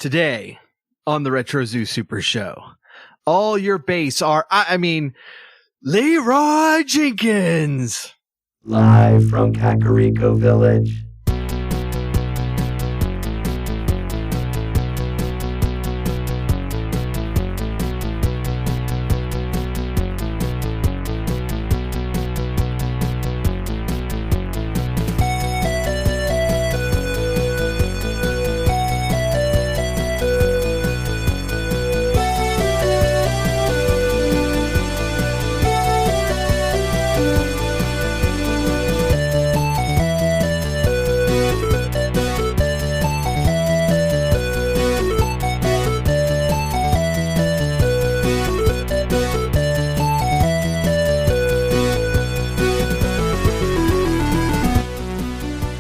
Today on the Retro Zoo Super Show, all your base are, Leeroy Jenkins. Live from Kakariko Village.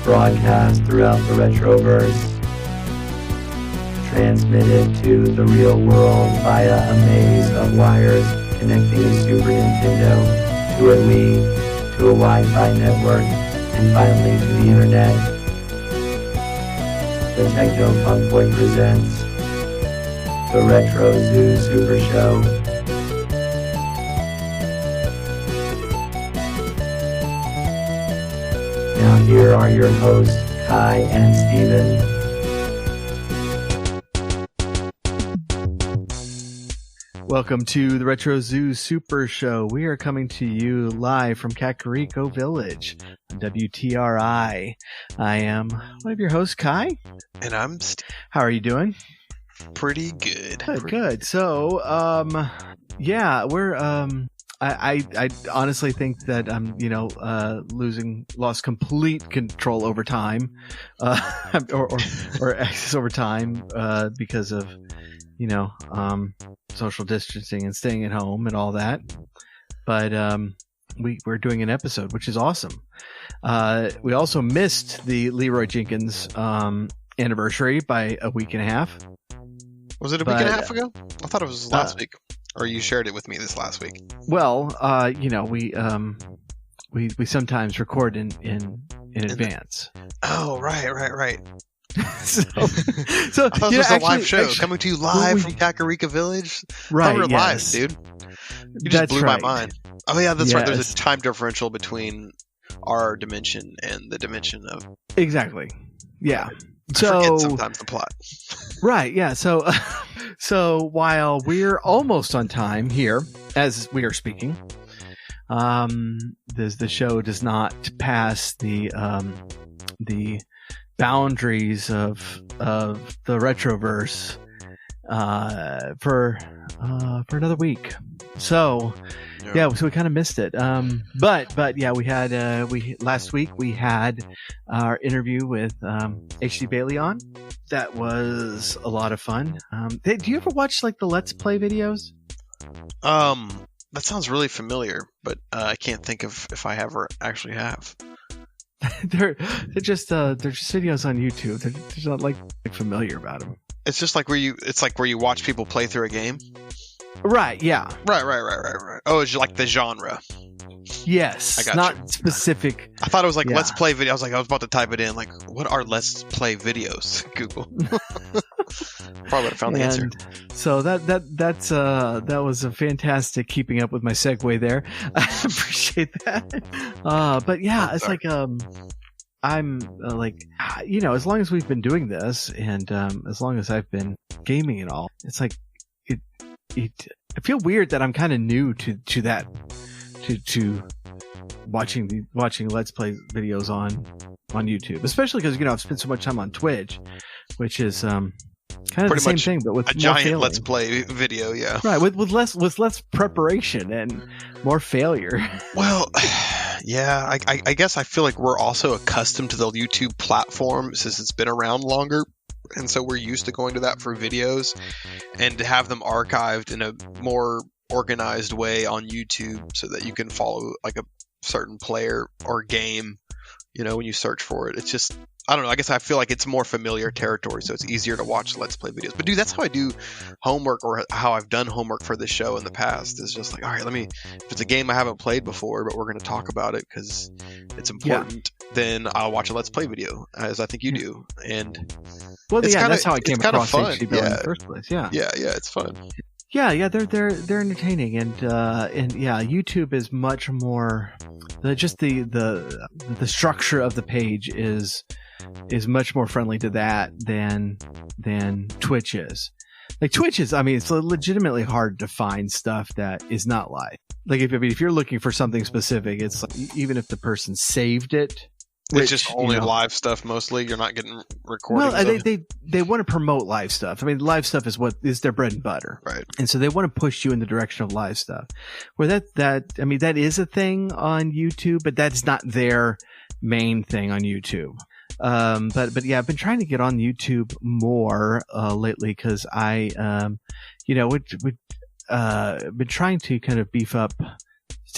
Broadcast throughout the Retroverse. Transmitted to the real world via a maze of wires connecting a Super Nintendo to a Wii, to a Wi-Fi network, and finally to the Internet. The Techno Funk Boy presents the Retro Zoo Super Show. Now here are your hosts, Kai and Steven. Welcome to the Retro Zoo Super Show. We are coming to you live from Kakariko Village on WTRI. I am one of your hosts, Kai. And I'm How are you doing? pretty good. Good. So, we're I honestly think that I'm, lost complete control over time, or access over time, because of, social distancing and staying at home and all that. But, we're doing an episode, which is awesome. We also missed the Leeroy Jenkins, anniversary by a week and a half. Was it a week and a half ago? I thought it was last week. Or you shared it with me this last week. Well, we sometimes record in advance. Oh, right. so I thought this was a live show coming to you live from Kakariko Village. Right, we're live, dude. You just blew my mind. Oh yeah, that's right. There's a time differential between our dimension and the dimension of. Exactly. Yeah. I forget sometimes the plot. Right. Yeah. So while we're almost on time here, as we are speaking, the show does not pass the boundaries of the Retroverse for another week. So so we kind of missed it. But yeah, we had last week we had our interview with HD Bailey on. That was a lot of fun. Do you ever watch like the Let's Play videos? That sounds really familiar, but I can't think of if I ever actually have. they're just videos on YouTube. They're just not like familiar about them. It's just like where you watch people play through a game. Right. Yeah. Right. Oh, it's like the genre. Yes. I got not you. Specific. I thought it was like Let's Play video. I was about to type it in. Like, what are Let's Play videos? Google. Probably would have found the answer. So that was a fantastic keeping up with my segue there. I appreciate that. But yeah, it's like I'm as long as we've been doing this, and as long as I've been gaming and all, it's like I feel weird that I'm kind of new to that, to watching Let's Play videos on YouTube, especially because I've spent so much time on Twitch, which is kind of the same thing, but with a more giant failing. Let's Play video, yeah. Right, with less preparation and more failure. Well, yeah, I guess I feel like we're also accustomed to the YouTube platform since it's been around longer. And so we're used to going to that for videos, and to have them archived in a more organized way on YouTube so that you can follow like a certain player or game, when you search for it. It's just, I don't know. I guess I feel like it's more familiar territory, so it's easier to watch Let's Play videos. But dude, that's how I do homework, or how I've done homework for this show in the past. Is just like, all right, if it's a game I haven't played before, but we're going to talk about it because it's important, then I'll watch a Let's Play video, as I think you do. And that's how I came across fun. HBO in the first place. Yeah, it's fun. Yeah, they're entertaining, and YouTube is much more. The structure of the page is much more friendly to that than Twitch is. Like Twitch is, I mean, it's legitimately hard to find stuff that is not live. Like if you're looking for something specific, it's like, even if the person saved it. It's just only live stuff mostly. You're not getting recordings. Well, they want to promote live stuff. I mean, live stuff is what is their bread and butter, right? And so they want to push you in the direction of live stuff. Where that is a thing on YouTube, but that's not their main thing on YouTube. But yeah, I've been trying to get on YouTube more lately because I been trying to kind of beef up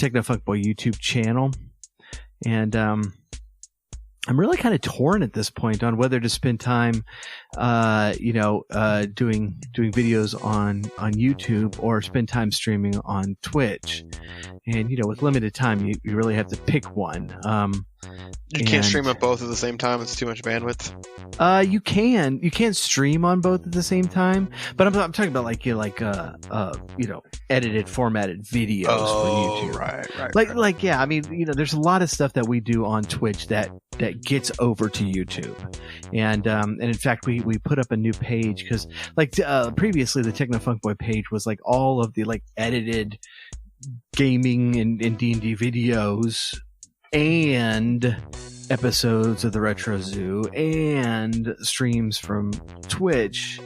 TechnoFunkBoy YouTube channel, and I'm really kind of torn at this point on whether to spend time, doing videos on YouTube or spend time streaming on Twitch. And, with limited time, you really have to pick one. You can't stream at both at the same time. It's too much bandwidth. You can stream on both at the same time, but I'm talking about edited, formatted videos for YouTube. Right. Yeah. I mean, there's a lot of stuff that we do on Twitch that gets over to YouTube, and in fact, we put up a new page because previously the TechnoFunkBoy page was like all of the edited gaming and D&D videos and episodes of the Retro Zoo and streams from Twitch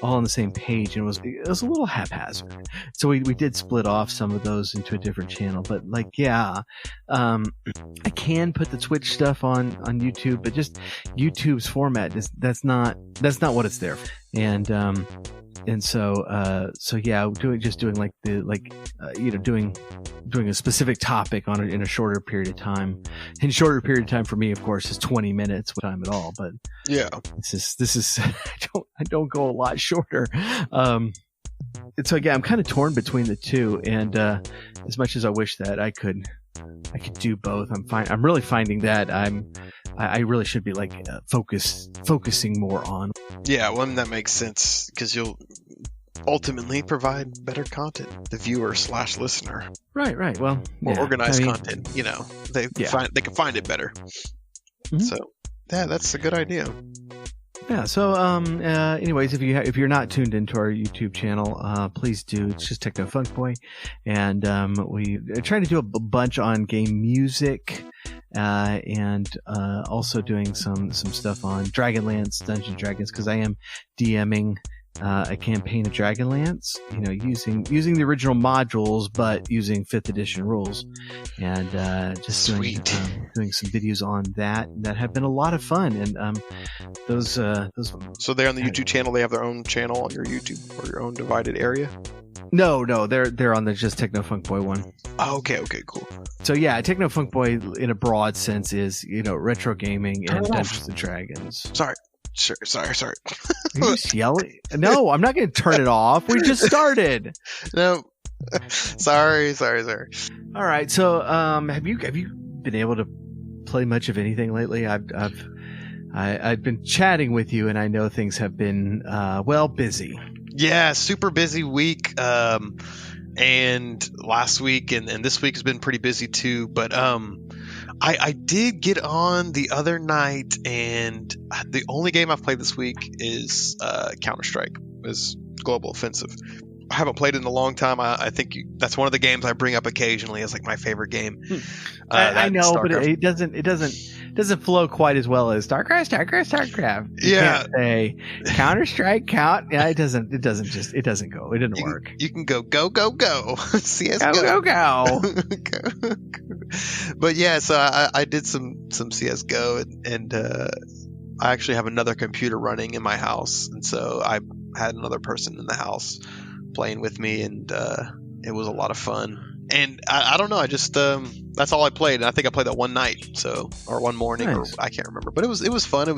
all on the same page, and it was a little haphazard. So we did split off some of those into a different channel, but I can put the Twitch stuff on YouTube, but just YouTube's format that's not what it's there for. And so doing a specific topic in a shorter period of time. And shorter period of time for me, of course, is 20 minutes with time at all. But yeah, this is I don't go a lot shorter. And so again, I'm kind of torn between the two. And as much as I wish that I could do both, I'm really finding that I really should be focusing more on. Yeah, well, that makes sense because you'll ultimately provide better content, the viewer / listener. Right. Well, more organized content. They can find it better. Mm-hmm. So yeah, that's a good idea. Yeah. So, anyways, if you're not tuned into our YouTube channel, please do. It's just TechnoFunkBoy, and we try to do a bunch on game music, and also doing some stuff on Dragonlance, Dungeons and Dragons, because I am DMing a campaign of Dragonlance, using the original modules, but using 5th edition rules, and just doing some videos on that have been a lot of fun. And those. So they're on the YouTube channel. They have their own channel on your YouTube or your own divided area. No, they're on the just TechnoFunkBoy one. Oh, okay, cool. So yeah, TechnoFunkBoy in a broad sense is retro gaming and Dungeons and Dragons. Sorry. Sorry. Are you just yelling? No, I'm not going to turn it off. We just started. No. Sorry. All right. So, have you been able to play much of anything lately? I've been chatting with you, and I know things have been busy. Yeah, super busy week. And last week and this week has been pretty busy too. But I did get on the other night, and the only game I've played this week is Counter-Strike, is Global Offensive. I haven't played it in a long time. I think that's one of the games I bring up occasionally as my favorite game. I know, but it doesn't flow quite as well as StarCraft. You can't say Counter-Strike count. Yeah, it doesn't go. It didn't work. You can go CS:GO. Go. But yeah, so I did some CS:GO, and I actually have another computer running in my house, and so I had another person in the house playing with me, and it was a lot of fun. and I don't know. I just that's all I played. And I think I played that one night, or one morning, Nice. or I can't remember. But it was fun.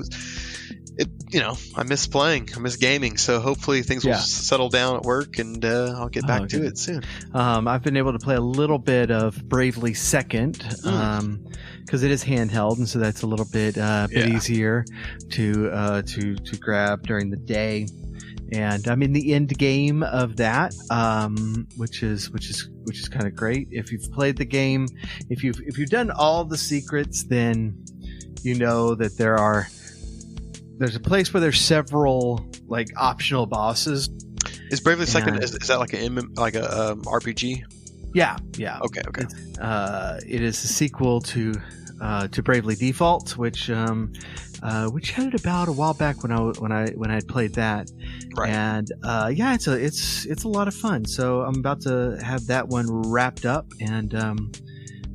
I miss playing. I miss gaming. So hopefully things will settle down at work, and I'll get back to it soon. I've been able to play a little bit of Bravely Second, because it is handheld, and so that's a little bit easier to grab during the day. And I'm in the end game of that, which is kind of great. If you've played the game, if you've done all the secrets, then you know that there's a place where there's several like optional bosses. Is Bravely Second is that like a RPG? Yeah. Okay. It is a sequel to Bravely Default, which had it about a while back when I had played that, right. And it's a lot of fun. So I'm about to have that one wrapped up, and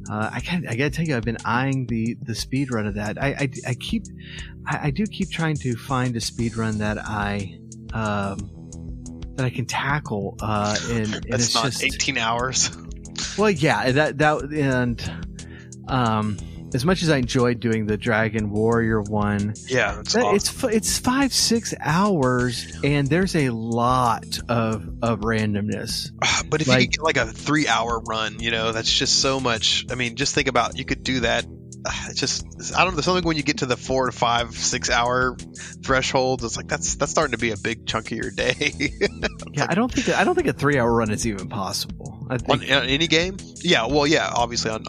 I gotta tell you, I've been eyeing the speed run of that. I do keep trying to find a speed run that I can tackle. And that's it's not just 18 hours. Well, yeah, as much as I enjoyed doing the Dragon Warrior one, it's awesome. it's 5-6 hours, and there's a lot of randomness. But if you could get like a 3-hour run, that's just so much. I mean, just think about, you could do that. It's just, I don't know. Something when you get to the 4 to 5, 6 hour threshold, it's like that's starting to be a big chunk of your day. Yeah, I don't think a 3-hour run is even possible. I think, on any game? Yeah, well, yeah, obviously on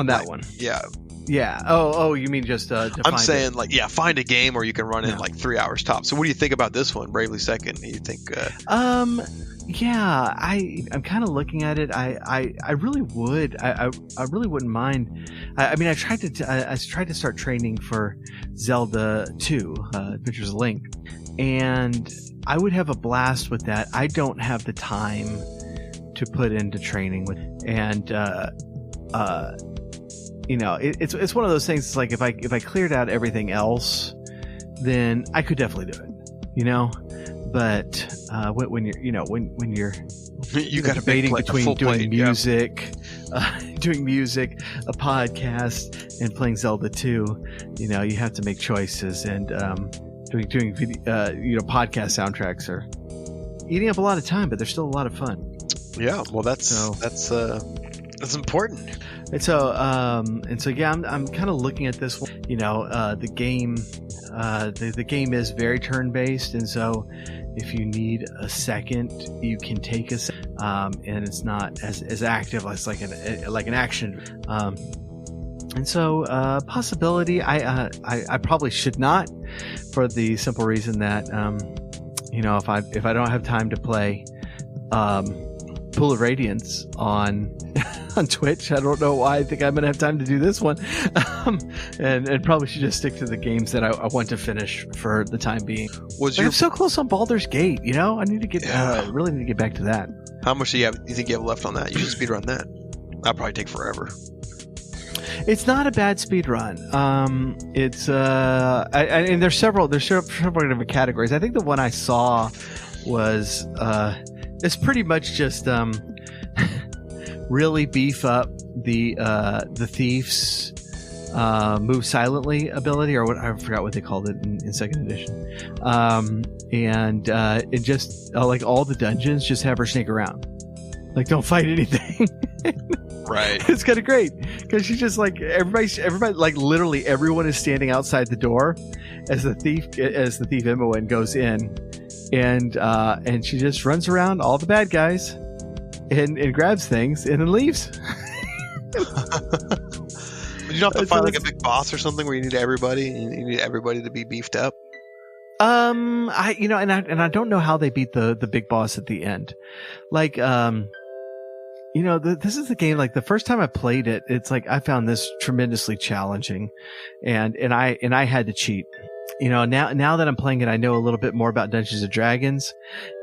that one. Yeah. Yeah. Oh, you mean just I'm saying find a game where you can run in like 3 hours tops. So what do you think about this one, Bravely Second? You think? Yeah, I'm kind of looking at it. I really would. I really wouldn't mind. I mean, I tried to start training for Zelda 2, Adventures of Link, and I would have a blast with that. I don't have the time to put into training with, and it's one of those things. It's like if I cleared out everything else, then I could definitely do it. But when you're you got debating between doing music, a podcast, and playing Zelda 2, you have to make choices, and doing video, podcast soundtracks are eating up a lot of time, but they're still a lot of fun. Yeah, well, that's important. And so yeah, I'm kind of looking at this one. The game, the game is very turn based, and so if you need a second, you can take a second, and it's not as active as like an action. And so possibility, I probably should not, for the simple reason that if I don't have time to play Pool of Radiance on Twitch, I don't know why I think I'm gonna have time to do this one, and probably should just stick to the games that I want to finish for the time being. I'm so close on Baldur's Gate, I need to get really need to get back to that. How much do you think you have left on that? You should speedrun that. That'll probably take forever. It's not a bad speed run. It's and there's several different categories. I think the one I saw was it's pretty much just really beef up the thief's move silently ability, or what, I forgot what they called it in second edition. And it just like all the dungeons just have her sneak around, like don't fight anything. Right. It's kind of great because she's just like everybody, like literally everyone is standing outside the door as the thief Imoen goes in, and she just runs around all the bad guys and grabs things and then leaves. But you don't have to find like a big boss or something where you need everybody to be beefed up. I don't know how they beat the big boss at the end. Like, this is the game, like the first time I played it, it's like I found this tremendously challenging, and I had to cheat. Now that I'm playing it, I know a little bit more about Dungeons and Dragons,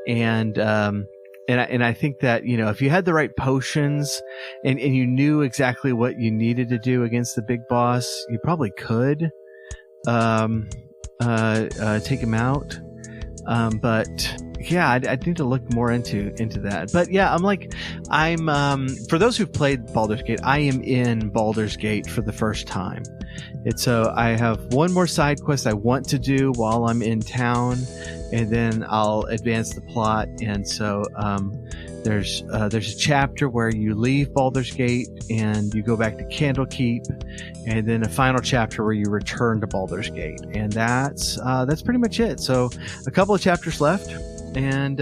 and I think that, if you had the right potions and you knew exactly what you needed to do against the big boss, you probably could take him out. But yeah, I need to look more into that. But yeah, I'm for those who've played Baldur's Gate, I am in Baldur's Gate for the first time. And so I have one more side quest I want to do while I'm in town, and then I'll advance the plot. And so there's a chapter where you leave Baldur's Gate and you go back to Candlekeep, and then a final chapter where you return to Baldur's Gate, and that's pretty much it. So a couple of chapters left, and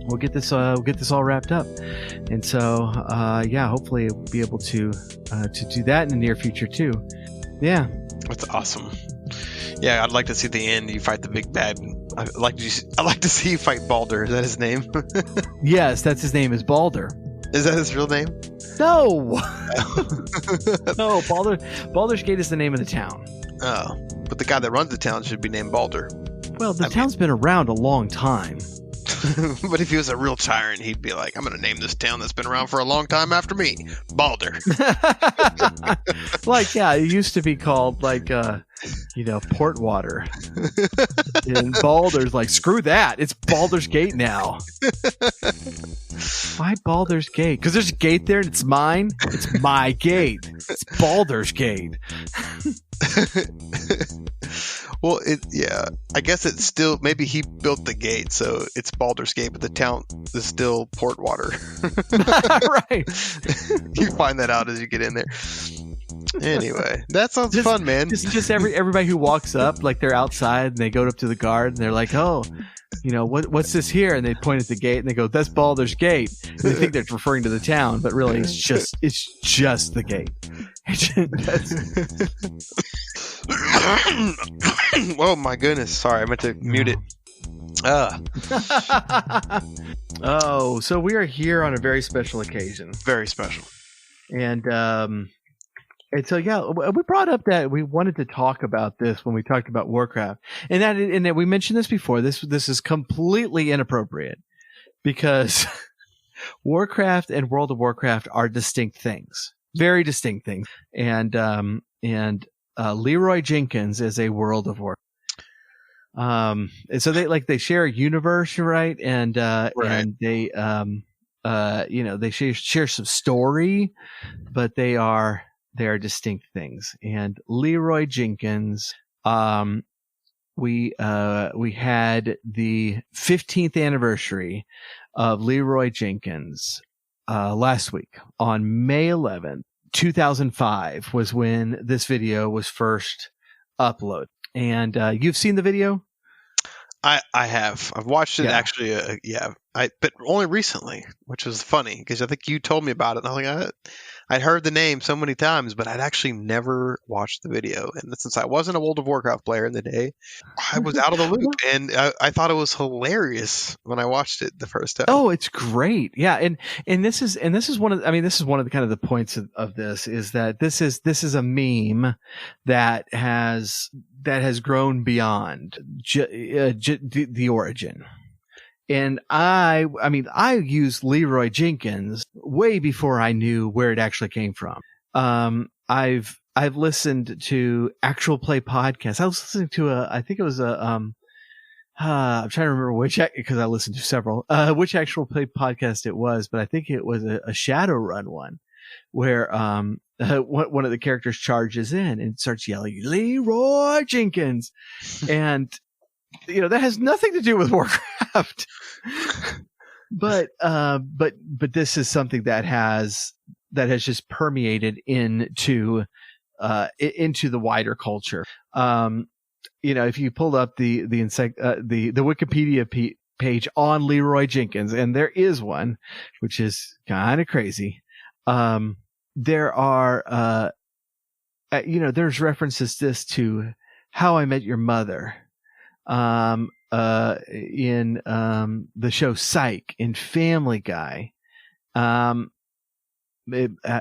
we'll get this all wrapped up. And so yeah, hopefully we'll be able to do that in the near future too. Yeah, that's awesome. Yeah, I'd like to see the end. You fight the big bad. I'd like to see you fight Baldur. Is that his name? Yes, that's his name. Is Baldur. Is that his real name? No. No, Baldur's Gate is the name of the town. Oh, but the guy that runs the town should be named Baldur. Well, the town's been around a long time. But if he was a real tyrant, he'd be like, I'm going to name this town that's been around for a long time after me, Baldur. Like, yeah, it used to be called, like, Portwater. And Baldur's like, screw that. It's Baldur's Gate now. Why Baldur's Gate? Because there's a gate there and it's mine. It's my gate. It's Baldur's Gate. Well, I guess it's still, maybe he built the gate, so it's Baldur's Gate, but the town is still Portwater. Right. You find that out as you get in there. Anyway, that sounds fun, man. Just everybody who walks up, like they're outside and they go up to the guard and they're like, oh, what's this here? And they point at the gate and they go, that's Baldur's Gate. And they think they're referring to the town, but really it's just the gate. Oh my goodness! Sorry, I meant to mute it. Oh, so we are here on a very special occasion. Very special. And so yeah, we brought up that we wanted to talk about this when we talked about Warcraft, and that we mentioned this before. This is completely inappropriate because Warcraft and World of Warcraft are distinct things, very distinct things, and Leeroy Jenkins is a World of Warcraft. And so they share a universe, right? And and they they share some story, but they are distinct things. And Leeroy Jenkins, we had the 15th anniversary of Leeroy Jenkins last week on May 11th. 2005 was when this video was first uploaded. And you've seen the video? I have. I've watched it actually. But only recently, which was funny because I think you told me about it. And I was like, I'd heard the name so many times, but I'd actually never watched the video. And since I wasn't a World of Warcraft player in the day, I was out of the loop. And I thought it was hilarious when I watched it the first time. Oh, it's great. Yeah. And this is one of the kind of the points of this is that this is a meme that has grown beyond the origin. And I used Leeroy Jenkins way before I knew where it actually came from. I've listened to actual play podcasts. I was listening to I'm trying to remember which, because I listened to several, which actual play podcast it was, but I think it was a Shadowrun one where, one of the characters charges in and starts yelling, Leeroy Jenkins. And, that has nothing to do with Warcraft, but this is something that has just permeated into the wider culture. If you pulled up the Wikipedia page on Leeroy Jenkins, and there is one, which is kind of crazy. There are, there's references to How I Met Your Mother, in the show Psych, in Family Guy,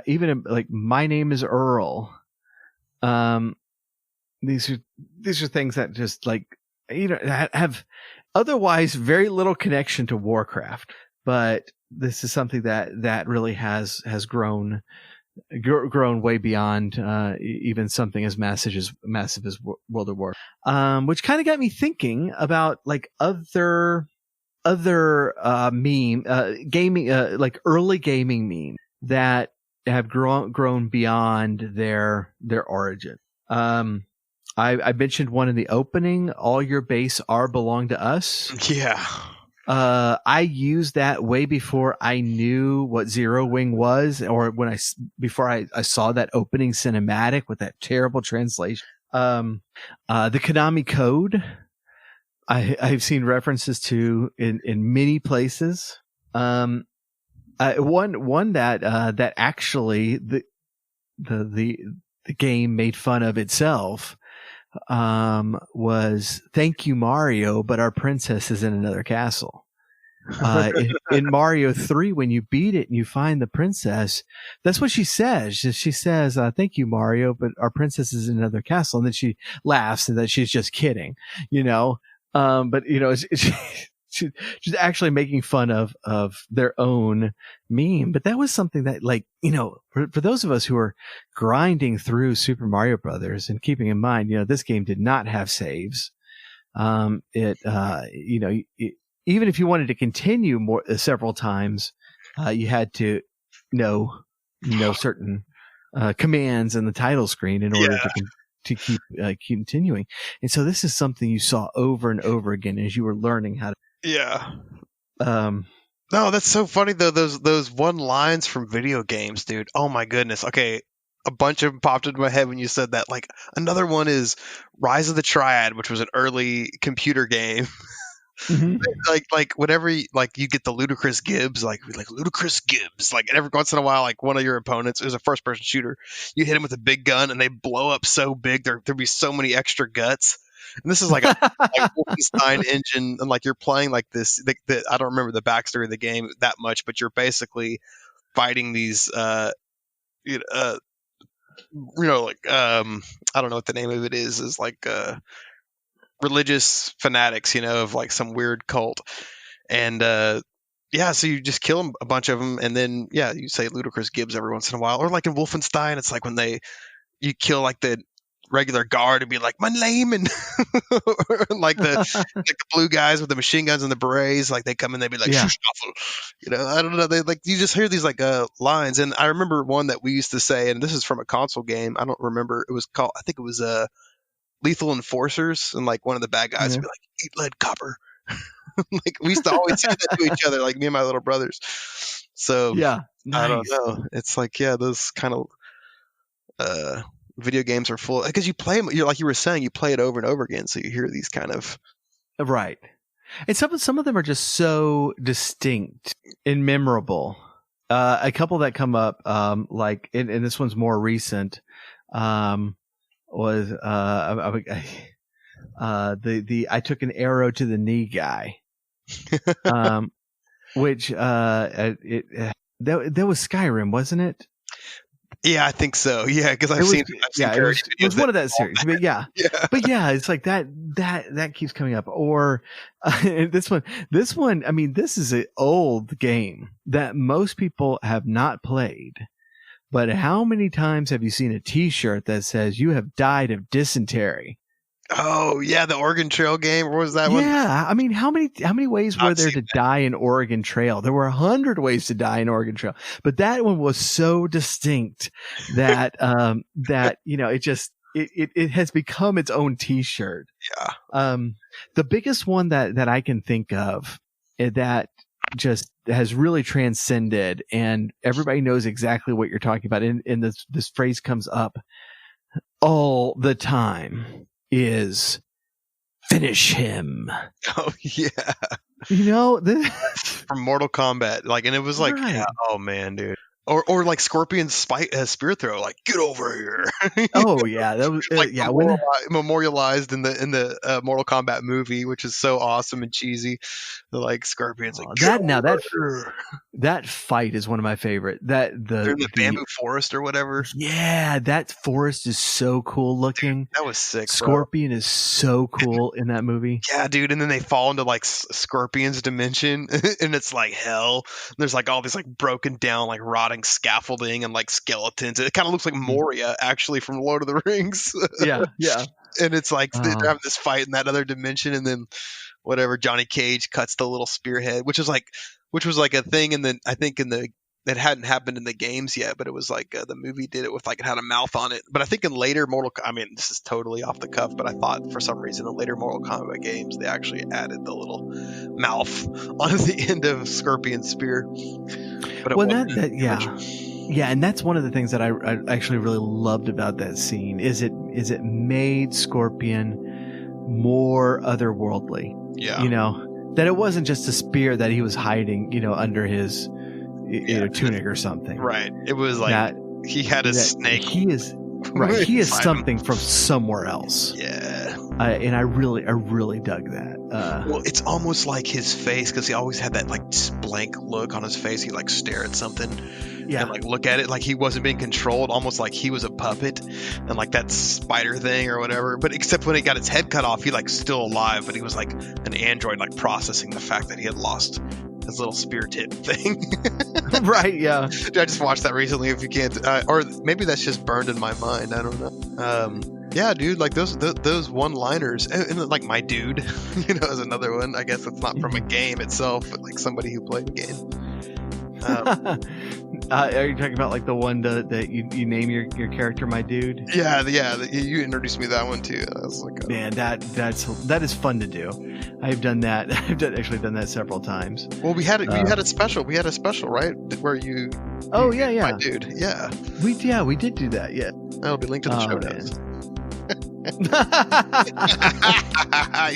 even like My Name Is Earl. These are things that just have otherwise very little connection to Warcraft, but this is something that really has grown way beyond even something as massive as World of Warcraft, which kind of got me thinking about like other other gaming, like early gaming memes that have grown beyond their origin. I mentioned one in the opening. All your base are belong to us. Yeah. I used that way before I knew what Zero Wing was, or before I saw that opening cinematic with that terrible translation. The Konami code, I've seen references to in many places. One that actually the game made fun of itself was "Thank you, Mario, but our princess is in another castle." In Mario 3, when you beat it and you find the princess, that's what she says. She says, "Thank you, Mario, but our princess is in another castle," and then she laughs and that she's just kidding, but she's actually making fun of their own meme. But that was something that, for those of us who are grinding through Super Mario Brothers and keeping in mind, this game did not have saves. Even if you wanted to continue several times, you had to know certain commands in the title screen in order to keep continuing. And so this is something you saw over and over again as you were learning how to. Yeah. No, that's so funny though. Those one lines from video games, dude. Oh my goodness. Okay, a bunch of them popped into my head when you said that. Like another one is Rise of the Triad, which was an early computer game. Mm-hmm. like whenever you get the Ludicrous Gibbs, like Ludicrous Gibbs, like every once in a while, like one of your opponents is a first person shooter, you hit him with a big gun and they blow up so big there'd be so many extra guts. And this is like a Wolfenstein engine, and like you're playing like this. I don't remember the backstory of the game that much, but you're basically fighting these, I don't know what the name of it is like religious fanatics, of like some weird cult, and so you just kill them, a bunch of them, and then you say Ludicrous Gibbs every once in a while, or like in Wolfenstein, it's like when you kill like the regular guard and be like my name, and like the blue guys with the machine guns and the berets, like they come in, they be like Schustaffel. I don't know, they like, you just hear these like lines. And I remember one that we used to say, and this is from a console game, I don't remember, it was called, I think it was Lethal Enforcers, and like one of the bad guys would be like, "Eat lead, copper." Like we used to always say that to each other, like me and my little brothers. So nice. I don't know, it's like those kind of video games are full, because you play them, like you were saying, you play it over and over again, so you hear these kind of right. And some of them are just so distinct and memorable. A couple that come up, like and this one's more recent, was the I took an arrow to the knee guy, which that was Skyrim, wasn't it? Yeah, I think so. Yeah, because I've seen it was one of that series. But but it's like that keeps coming up. Or this one. I mean, this is an old game that most people have not played. But how many times have you seen a T-shirt that says "You have died of dysentery"? Oh yeah, the Oregon Trail game. What was that one? Yeah, I mean, how many ways were there to die in Oregon Trail? There were 100 ways to die in Oregon Trail, but that one was so distinct that it has become its own T-shirt. Yeah. The biggest one that I can think of that just has really transcended, and everybody knows exactly what you're talking about, and this phrase comes up all the time, is "finish him." Oh yeah. From Mortal Kombat, like, and it was like, right. Oh man, dude. Or like Scorpion's spear throw, like, get over here. Oh yeah, that was like memorialized in the Mortal Kombat movie, which is so awesome and cheesy. Like Scorpion's like that fight is one of my favorite. They're in the bamboo forest or whatever. Yeah, that forest is so cool looking. Dude, that was sick. Scorpion is so cool in that movie. Yeah, dude. And then they fall into like Scorpion's dimension, and it's like hell. There's like all these like broken down, like rotting scaffolding and like skeletons. It kind of looks like Moria, actually, from Lord of the Rings. Yeah. And it's like they're having this fight in that other dimension, and then whatever. Johnny Cage cuts the little spearhead, which was like a thing that hadn't happened in the games yet, but it was like the movie did it with like it had a mouth on it. But I think in later this is totally off the cuff, but I thought for some reason in later Mortal Kombat games they actually added the little mouth on the end of Scorpion's spear. But yeah, and that's one of the things that I actually really loved about that scene is it made Scorpion more otherworldly. Yeah, you know, that it wasn't just a spear that he was hiding, you know, under his tunic or something. Right. It was like that, he had a snake. He is right. He is something from somewhere else. Yeah. And I really dug that. Well, it's almost like his face, because he always had that like blank look on his face. He like stare at something and like look at it like he wasn't being controlled, almost like he was a puppet and like that spider thing or whatever. But except when he got his head cut off, he like still alive, but he was like an android, like processing the fact that he had lost his little spear tip thing. Right, yeah. Dude, I just watched that recently. If you can't, or maybe that's just burned in my mind. I don't know. Yeah, dude, like those one-liners, and like my dude, you know, is another one. I guess it's not from a game itself, but like somebody who played a game. Are you talking about like the one that you name your character my dude? Yeah, you introduced me to that one too. I was like, man, that is fun to do. I've done that. I've actually done that several times. Well, we had a special, right? Where you yeah, my dude, yeah. We did do that, yeah. That'll be linked to the show notes. You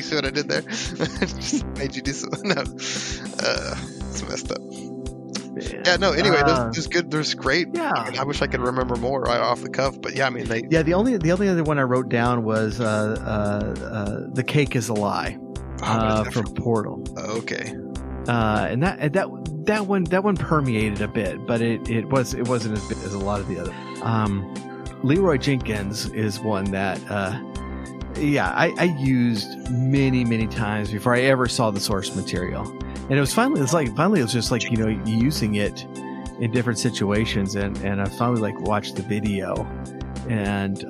see what I did there? Just made you do something. No, it's messed up. Man. Yeah, no. Anyway, there's good. There's great. Yeah. I wish I could remember more right off the cuff, but yeah, I mean, the only other one I wrote down was the cake is a lie from Portal. Okay. And that one permeated a bit, but it wasn't as big as a lot of the other. Leeroy Jenkins is one that I used many times before I ever saw the source material, and it was just like, you know, using it in different situations, and I finally like watched the video, and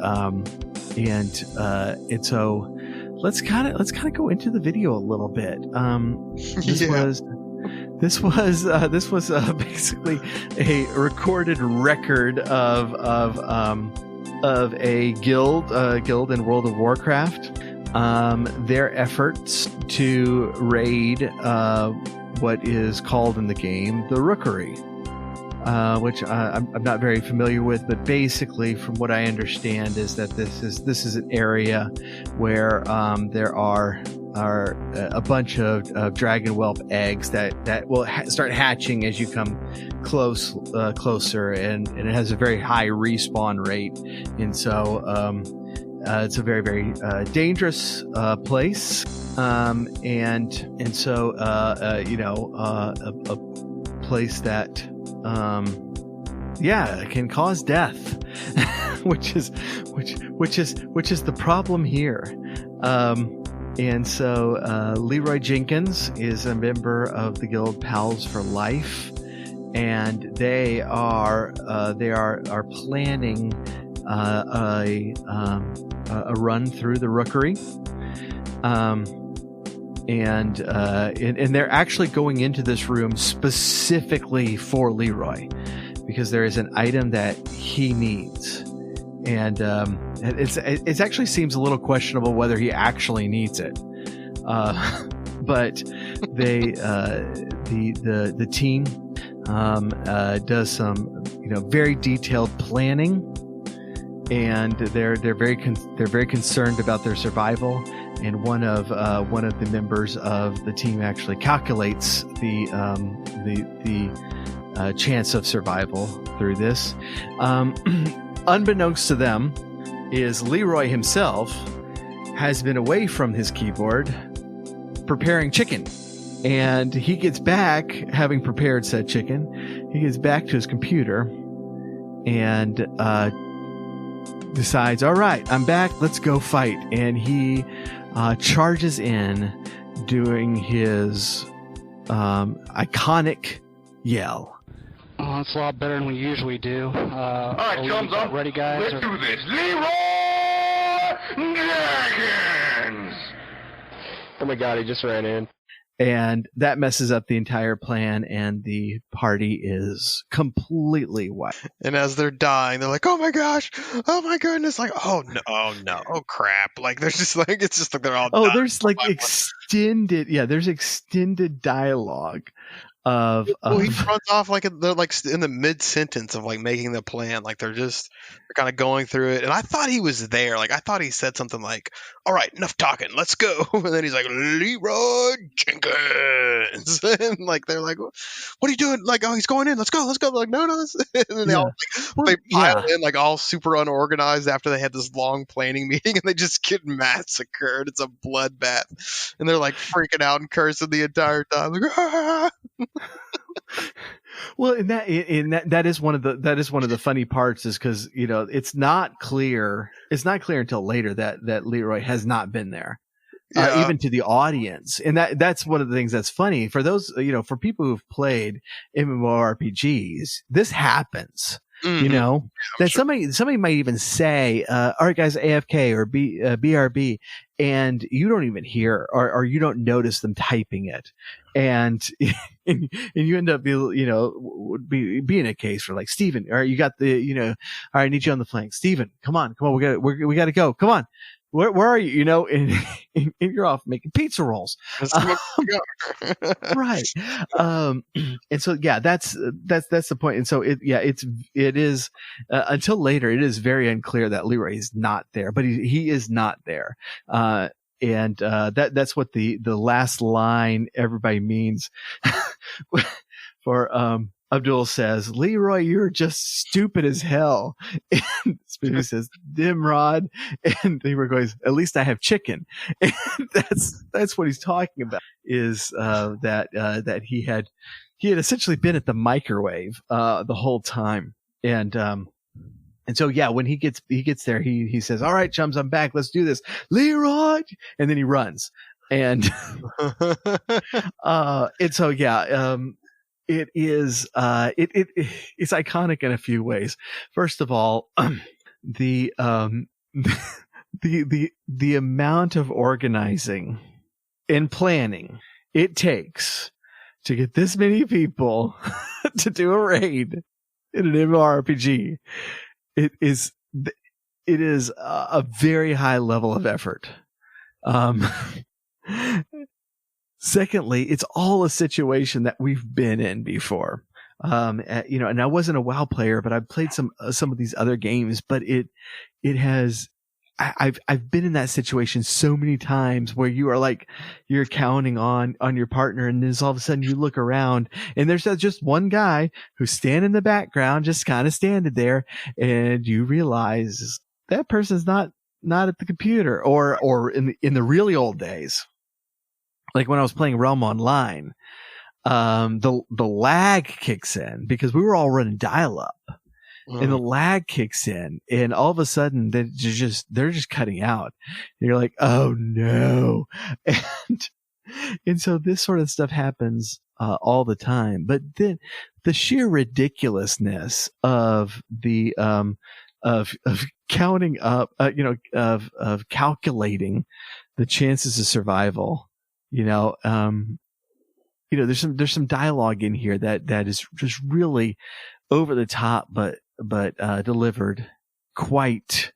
so let's kind of go into the video a little bit. This was basically a recorded record of a guild in World of Warcraft, their efforts to raid what is called in the game the Rookery, which I'm not very familiar with, but basically, from what I understand, is that this is an area where there are a bunch of dragon whelp eggs that will start hatching as you come closer, and it has a very high respawn rate, and so it's a very, very dangerous place, and so a place that can cause death, which is the problem here. And so Leeroy Jenkins is a member of the guild Pals for Life, and they are planning a run through the Rookery, and they're actually going into this room specifically for Leeroy, because there is an item that he needs. And it actually seems a little questionable whether he actually needs it, but the team does some very detailed planning, and they're very concerned about their survival. And one of the members of the team actually calculates the chance of survival through this. Unbeknownst to them, is Leeroy himself has been away from his keyboard preparing chicken, and he gets back, having prepared said chicken, he gets back to his computer and decides, all right, I'm back, let's go fight. And he charges in doing his iconic yell. Oh, it's a lot better than we usually do. All right, thumbs up. Ready, guys? Let's do this. Leeroy Jenkins! Oh my god, he just ran in. And that messes up the entire plan, and the party is completely wiped. And as they're dying, they're like, "Oh my gosh, oh my goodness!" Like, "Oh no, oh no, oh crap!" Like, there's just like it's just like they're all. Oh, there's like extended, there's extended dialogue of. Well, he runs off like they're like in the mid sentence of like making the plan. Like they're kind of going through it, and I thought he was there. Like I thought he said something like, "All right, enough talking, let's go." And then he's like, "Leeroy Jenkins," and like they're like, "What are you doing?" Like, "Oh, he's going in. Let's go, let's go." They're like, "No, no." And then they all they pile in like all super unorganized after they had this long planning meeting, and they just get massacred. It's a bloodbath, and they're like freaking out and cursing the entire time. Like, ah! Well, that is one of the funny parts, is because it's not clear until later that Leeroy has not been there, even to the audience, and that's one of the things that's funny for those for people who've played MMORPGs. This happens. Mm-hmm. That somebody might even say, all right, guys, AFK or BRB, and you don't even hear or you don't notice them typing it. And you end up being a case for like, Steven, all right, you got the, all right, I need you on the flank. Steven, come on, we got to go. Come on. Where are you? And you're off making pizza rolls. Right. And so, that's the point. And so it is, until later, it is very unclear that Leeroy is not there, but he is not there. And that's what the last line everybody means for, Abdul says, "Leeroy, you're just stupid as hell." And Spooky says, "Dimrod," and Leeroy goes, "At least I have chicken." And that's what he's talking about, is that he had essentially been at the microwave the whole time, and so when he gets there, he says, "All right, chums, I'm back. Let's do this, Leeroy," and then he runs, and and so it is it's iconic in a few ways. First of all, the amount of organizing and planning it takes to get this many people to do a raid in an MMORPG, it is a very high level of effort. Secondly, it's all a situation that we've been in before. And I wasn't a WoW player, but I've played some of these other games, but it has, I've been in that situation so many times where you are like, you're counting on your partner, and then all of a sudden you look around and there's just one guy who's standing in the background, just kind of standing there, and you realize that person's not at the computer, or in the really old days. Like when I was playing Realm Online, the lag kicks in because we were all running dial-up, and the lag kicks in, and all of a sudden they're just cutting out. And you're like, oh no, and so this sort of stuff happens all the time. But then the sheer ridiculousness of the of counting up, of calculating the chances of survival. There's some dialogue in here that is just really over the top, but delivered quite,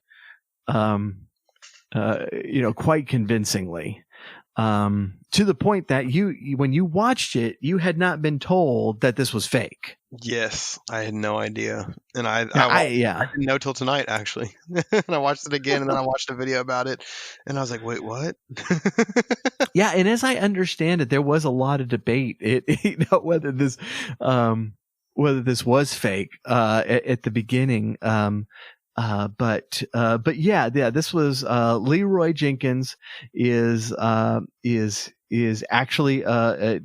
quite convincingly, to the point that when you watched it, you had not been told that this was fake. Yes, I had no idea, and I didn't know till tonight actually. And I watched it again, and then I watched a video about it, and I was like, "Wait, what?" Yeah, and as I understand it, there was a lot of debate whether this was fake at the beginning. But this was Leeroy Jenkins is actually a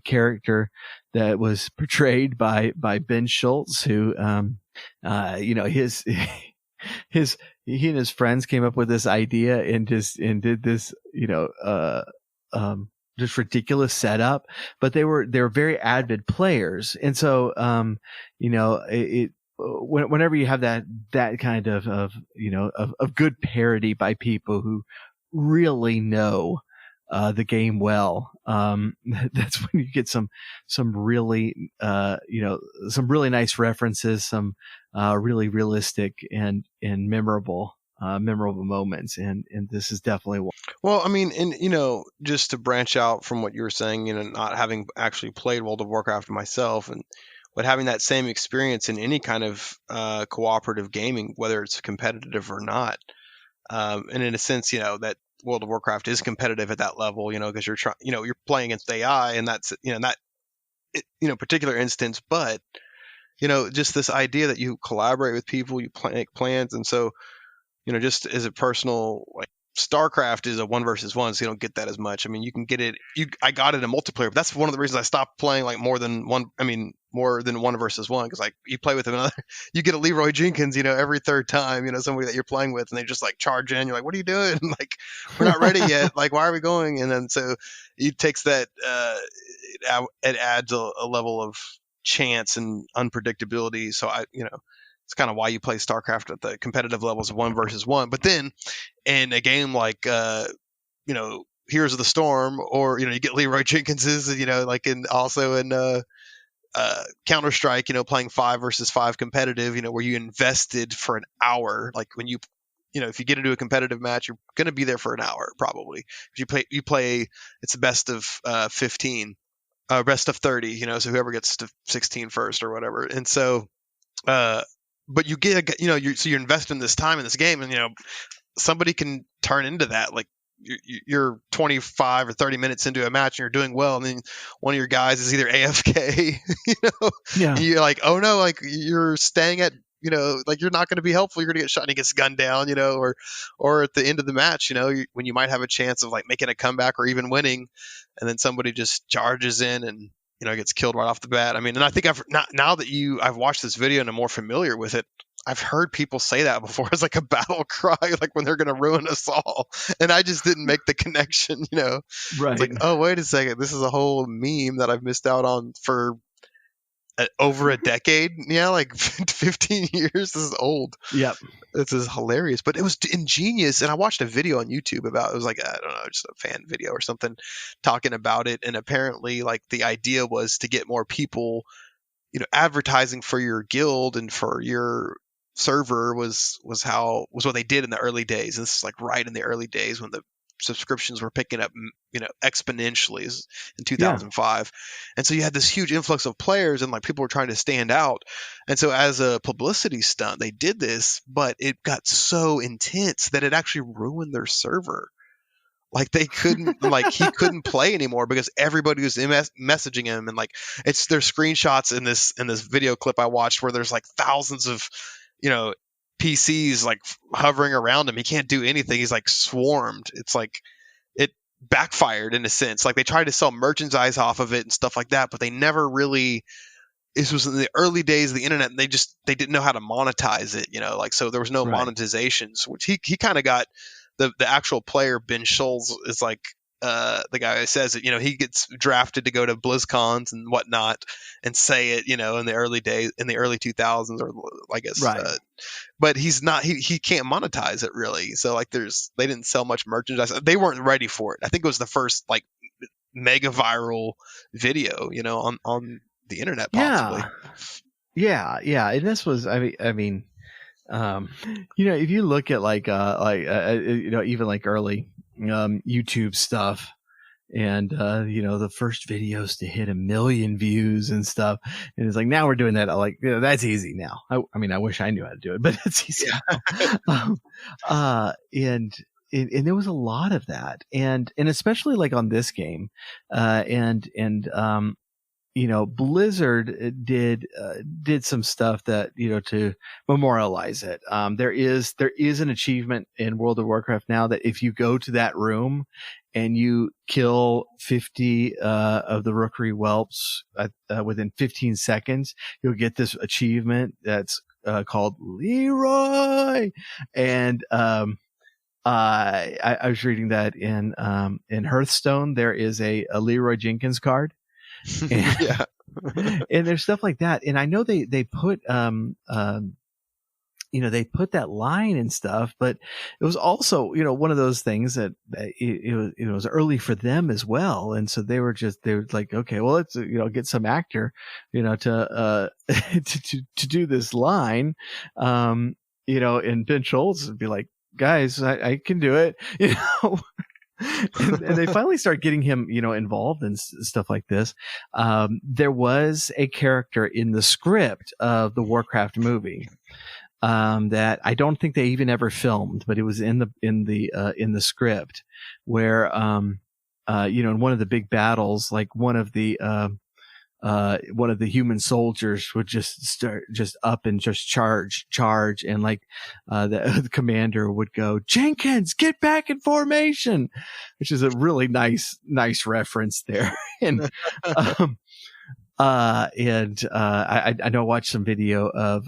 character that was portrayed by Ben Schultz, who he and his friends came up with this idea and did this just ridiculous setup, but they were very avid players, and so whenever you have that kind of good parody by people who really know the game well. That's when you get some really, some really nice references, some really realistic and memorable moments. And this is definitely one. Well, I mean, and just to branch out from what you were saying, not having actually played World of Warcraft myself, but having that same experience in any kind of cooperative gaming, whether it's competitive or not. And in a sense, that World of Warcraft is competitive at that level, because you're trying, you're playing against AI, and that's, particular instance. But, just this idea that you collaborate with people, you make plans. And so, just as a personal, like, StarCraft is a 1 versus 1, so you don't get that as much. I mean, you can get it. I got it in multiplayer, but that's one of the reasons I stopped playing like more than 1 versus 1, because like you play with another, you get a Leeroy Jenkins, every third time, somebody that you're playing with, and they just like charge in. You're like, what are you doing? Like, we're not ready yet. Like, why are we going? And then so it takes that. It adds a level of chance and unpredictability. So it's kind of why you play StarCraft at the competitive levels of 1 versus 1. But then in a game like, Heroes of the Storm, or, you get Leeroy Jenkinses, like also in Counter-Strike, playing 5 versus 5 competitive, where you invested for an hour. Like when if you get into a competitive match, you're going to be there for an hour probably. You play, it's the best of 15, best of 30, so whoever gets to 16 first or whatever. And so, but you get, so you're investing this time in this game, and somebody can turn into that. Like you're 25 or 30 minutes into a match and you're doing well, and then one of your guys is either AFK, Yeah. and you're like, oh no, like you're staying at, like you're not going to be helpful. You're going to get shot and he gets gunned down, or at the end of the match, when you might have a chance of like making a comeback or even winning, and then somebody just charges in and gets killed right off the bat. I mean, and I think now that I've watched this video and I'm more familiar with it, I've heard people say that before as like a battle cry, like when they're going to ruin us all. And I just didn't make the connection, Right. It's like, oh, wait a second. This is a whole meme that I've missed out on for over a decade. Yeah, like 15 years. This is old. Yep. This is hilarious, but it was ingenious. And I watched a video on YouTube it was like, I don't know, just a fan video or something talking about it. And apparently like the idea was to get more people, advertising for your guild and for your server was what they did in the early days. And this is like right in the early days when the subscriptions were picking up, exponentially in 2005. And so you had this huge influx of players, and like people were trying to stand out. And so as a publicity stunt, they did this, but it got so intense that it actually ruined their server. Like they couldn't, like he couldn't play anymore because everybody was messaging him, and like there's screenshots in this video clip I watched where there's like thousands of, PCs like hovering around him. He can't do anything. He's like swarmed. It's like it backfired in a sense. Like they tried to sell merchandise off of it and stuff like that, but they never really. This was in the early days of the internet, and they didn't know how to monetize it. Like so there was no monetizations, which he kind of got. The actual player Ben Schultz is like the guy who says it. He gets drafted to go to BlizzCons and whatnot and say it. In the early days, in the early 2000s, or I guess. Right. But he's not. He can't monetize it really. So like they didn't sell much merchandise. They weren't ready for it. I think it was the first like mega viral video. On the internet possibly. Yeah. And this was. I mean. If you look at even like early YouTube stuff, and the first videos to hit 1 million views and stuff, and it's like now we're doing that. Like that's easy now. I mean, I wish I knew how to do it, but it's easy. Yeah. And there was a lot of that, and especially like on this game, Blizzard did some stuff that, to memorialize it. There is an achievement in World of Warcraft now that if you go to that room and you kill 50 of the rookery whelps within 15 seconds, you'll get this achievement that's called Leeroy. And I was reading that in Hearthstone there is a Leeroy Jenkins card. And, and there's stuff like that. And I know they put they put that line and stuff, but it was also, one of those things that it was early for them as well. And so they were like, okay, well, let's, get some actor, to, to do this line. And Ben Schultz would be like, guys, I can do it, and they finally start getting him, involved in stuff like this. There was a character in the script of the Warcraft movie that I don't think they even ever filmed, but it was in the script where, in one of the big battles, like one of the human soldiers would just up and just charge. And like, the commander would go, Jenkins, get back in formation, which is a really nice reference there. And, I know I watched some video of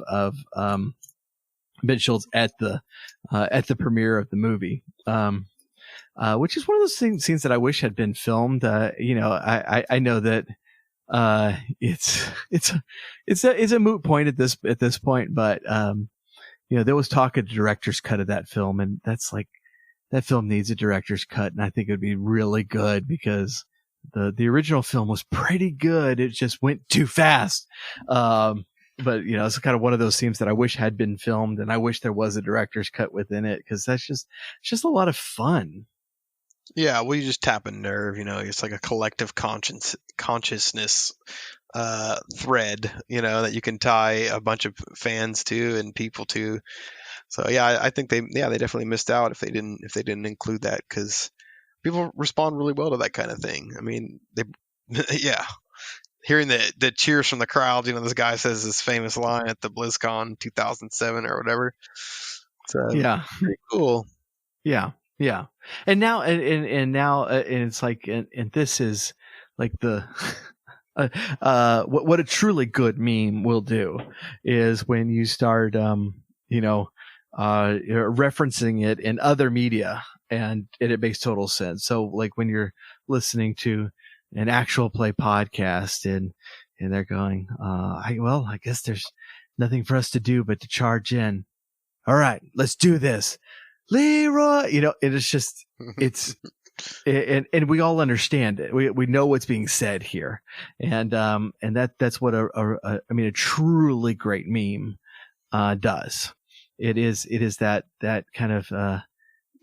Ben Schultz at the premiere of the movie, which is one of those scenes that I wish had been filmed. I know that, it's a moot point at this point, but, there was talk of the director's cut of that film, and that's like, that film needs a director's cut. And I think it would be really good because the original film was pretty good. It just went too fast. But it's kind of one of those scenes that I wish had been filmed, and I wish there was a director's cut within it, because that's just a lot of fun. Yeah, well, you just tap a nerve. It's like a collective consciousness thread, that you can tie a bunch of fans to and people to. So yeah, I think they definitely missed out if they didn't include that, because people respond really well to that kind of thing. I mean, yeah. Hearing the cheers from the crowd, this guy says his famous line at the BlizzCon 2007 or whatever. So yeah, pretty cool. Yeah. And now, and it's like, and this is like the, what a truly good meme will do is when you start, referencing it in other media, and it makes total sense. So like when you're listening to an actual play podcast and they're going, I guess there's nothing for us to do but to charge in. All right, let's do this. Leeroy, it is just, and we all understand it. We know what's being said here. And that's what a truly great meme, does. It is that kind of,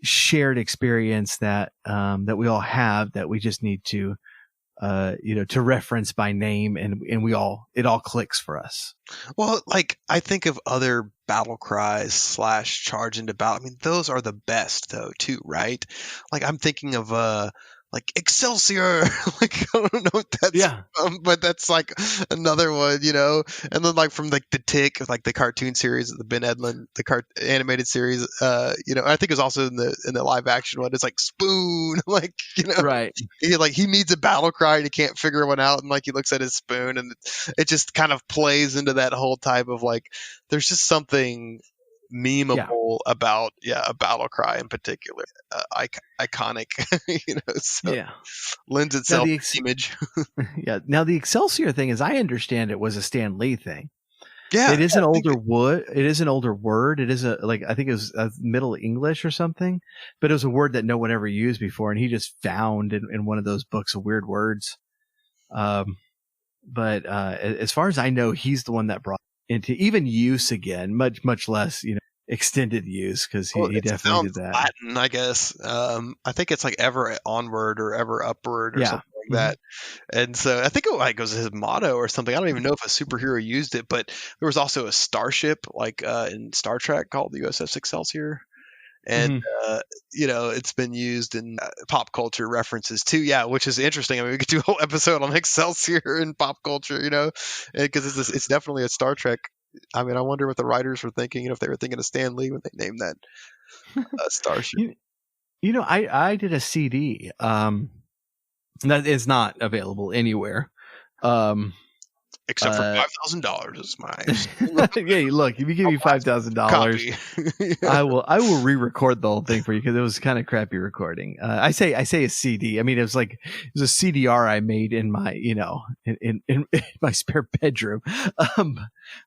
shared experience that we all have, that we just need to, to reference by name, and it all clicks for us. Well, like, I think of other battle cries / charge into battle. I mean, those are the best though too, right? Like, I'm thinking of like Excelsior. Like, I don't know what that's from, but that's like another one, And then like from like the Tick, like the cartoon series, the Ben Edlund, the animated series, I think it was also in the live action one. It's like spoon, like, right. He needs a battle cry and he can't figure one out, and like he looks at his spoon, and it just kind of plays into that whole type of like, there's just something memeable about a battle cry in particular, iconic, so lends itself to image. Yeah. Now the Excelsior thing, as I understand it, was a Stan Lee thing. Yeah, it is an older word. It is an older word. It is I think it was Middle English or something, but it was a word that no one ever used before, and he just found in one of those books of weird words. But as far as I know, he's the one that brought into even use again, much less, extended use, because he definitely did that. Latin, I guess. I think it's like ever onward or ever upward or something like that. And so I think it was his motto or something. I don't even know if a superhero used it, but there was also a starship like in Star Trek called the USS Excelsior. And it's been used in pop culture references too. Yeah, which is interesting. I mean, we could do a whole episode on Excelsior in pop culture, because it's definitely a Star Trek. I mean, I wonder what the writers were thinking, if they were thinking of Stan Lee when they named that starship. I did a CD that is not available anywhere. Except for $5,000 is my yeah, look, if you give me $5,000, copy. I will re-record the whole thing for you because it was kind of crappy recording. I say a CD. I mean, it was a CDR I made in my in my spare bedroom.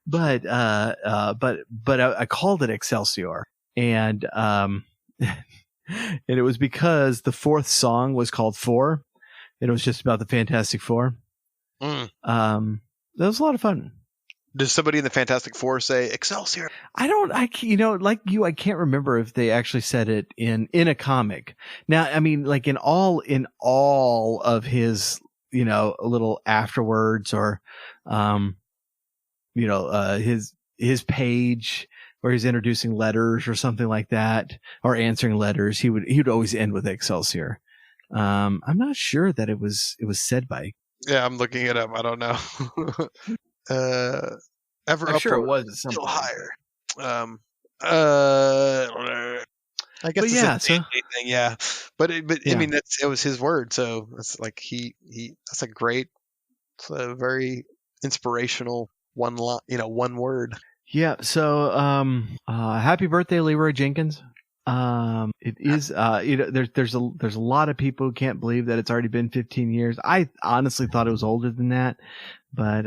But I called it Excelsior, and it was because the fourth song was called Four, and it was just about the Fantastic Four. That was a lot of fun. Does somebody in the Fantastic Four say Excelsior? Like you, I can't remember if they actually said it in a comic. Now, I mean, like in all of his, little afterwards or, his page where he's introducing letters or something like that, or answering letters, he would always end with Excelsior. I'm not sure that it was said by. Yeah, I'm looking it up. I don't know. Ever I'm up sure or it was still higher. I guess but yeah, it's a thing, yeah. But yeah. I mean, it was his word, so it's like that's a very inspirational one word. Yeah. So, happy birthday, Leeroy Jenkins. It is, there's a lot of people who can't believe that it's already been 15 years. I honestly thought it was older than that, but,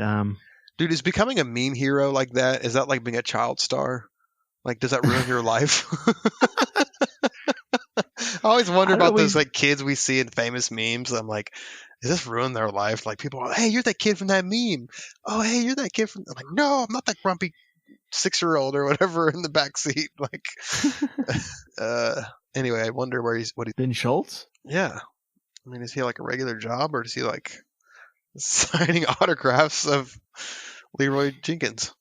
dude, is becoming a meme hero like that? Is that like being a child star? Like, does that ruin your life? I always wonder about those like kids we see in famous memes. I'm like, does this ruin their life? Like people are, hey, you're that kid from that meme. Oh, hey, you're that kid from. I'm like, no, I'm not that grumpy 6-year-old or whatever in the back seat. Like, anyway, I wonder what he's Ben Schultz. Yeah, I mean, is he like a regular job or is he like signing autographs of Leeroy Jenkins?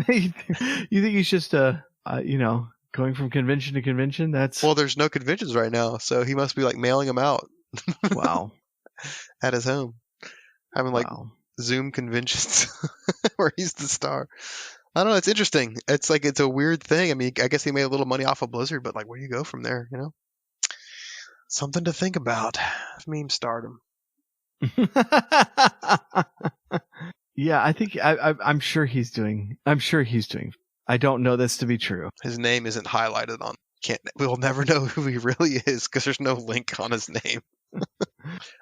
You think he's just going from convention to convention? Well, there's no conventions right now, so he must be like mailing them out. Wow. At his home, having like Zoom conventions where he's the star. I don't know. It's interesting. It's like it's a weird thing. I mean, I guess he made a little money off of Blizzard, but like, where do you go from there? Something to think about. Meme stardom. Yeah, I think I'm sure he's doing. I don't know this to be true. His name isn't highlighted on. We'll never know who he really is because there's no link on his name. I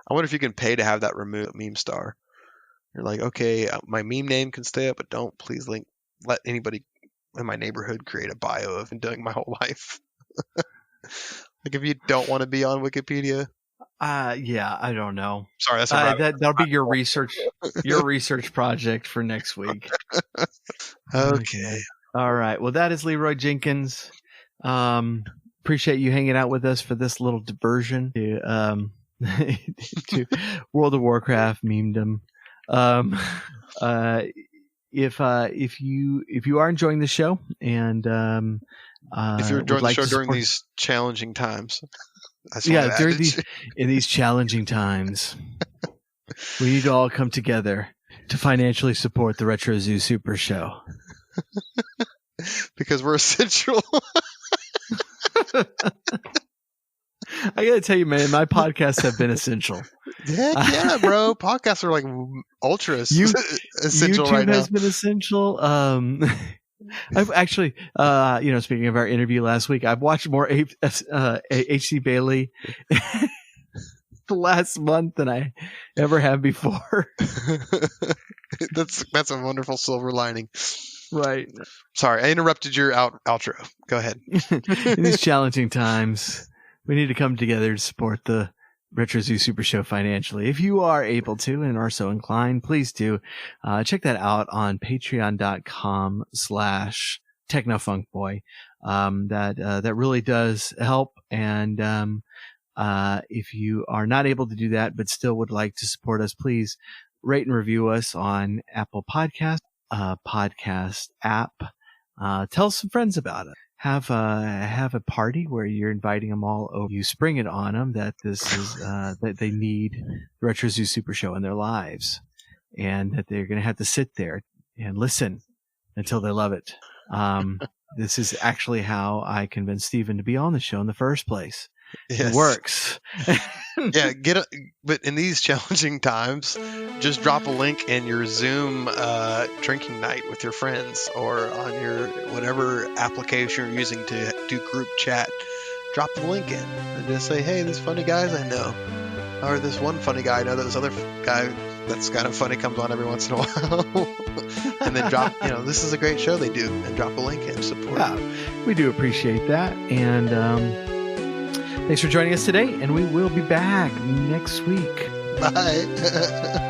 wonder if you can pay to have that removed. Meme star. You're like, okay, my meme name can stay up, but don't please let anybody in my neighborhood create a bio of doing my whole life. Like if you don't want to be on Wikipedia. Yeah, I don't know. Sorry, that's that'll be your research project for next week. Okay. All right. Well, that is Leeroy Jenkins. Appreciate you hanging out with us for this little diversion to World of Warcraft memedom. If you are enjoying the show and if you're enjoying the show during these challenging times, during these challenging times, we need to all come together to financially support the Retro Zoo Super Show because we're essential. I gotta tell you, man, my podcasts have been essential. Heck yeah, bro! Podcasts are like ultra essential YouTube right now. YouTube has been essential. I've actually, speaking of our interview last week, I've watched more H.C. Bailey the last month than I ever have before. That's a wonderful silver lining. Right. Sorry, I interrupted your outro. Go ahead. In these challenging times, we need to come together to support the Retro Zoo Super Show financially. If you are able to and are so inclined, please do check that out on patreon.com/technofunkboy. That really does help. And if you are not able to do that, but still would like to support us, please rate and review us on Apple Podcast app. Tell some friends about it. Have a party where you're inviting them all over. You spring it on them that this is that they need the Retro Zoo Super Show in their lives, and that they're going to have to sit there and listen until they love it. This is actually how I convinced Steven to be on the show in the first place. Yes. It works. Yeah, but in these challenging times, just drop a link in your Zoom drinking night with your friends, or on your whatever application you're using to do group chat. Drop the link in and just say, "Hey, these funny guys I know," or "This one funny guy I know. This other guy that's kind of funny comes on every once in a while," and then drop. This is a great show they do, and drop a link in support. Yeah, we do appreciate that, and thanks for joining us today, and we will be back next week. Bye.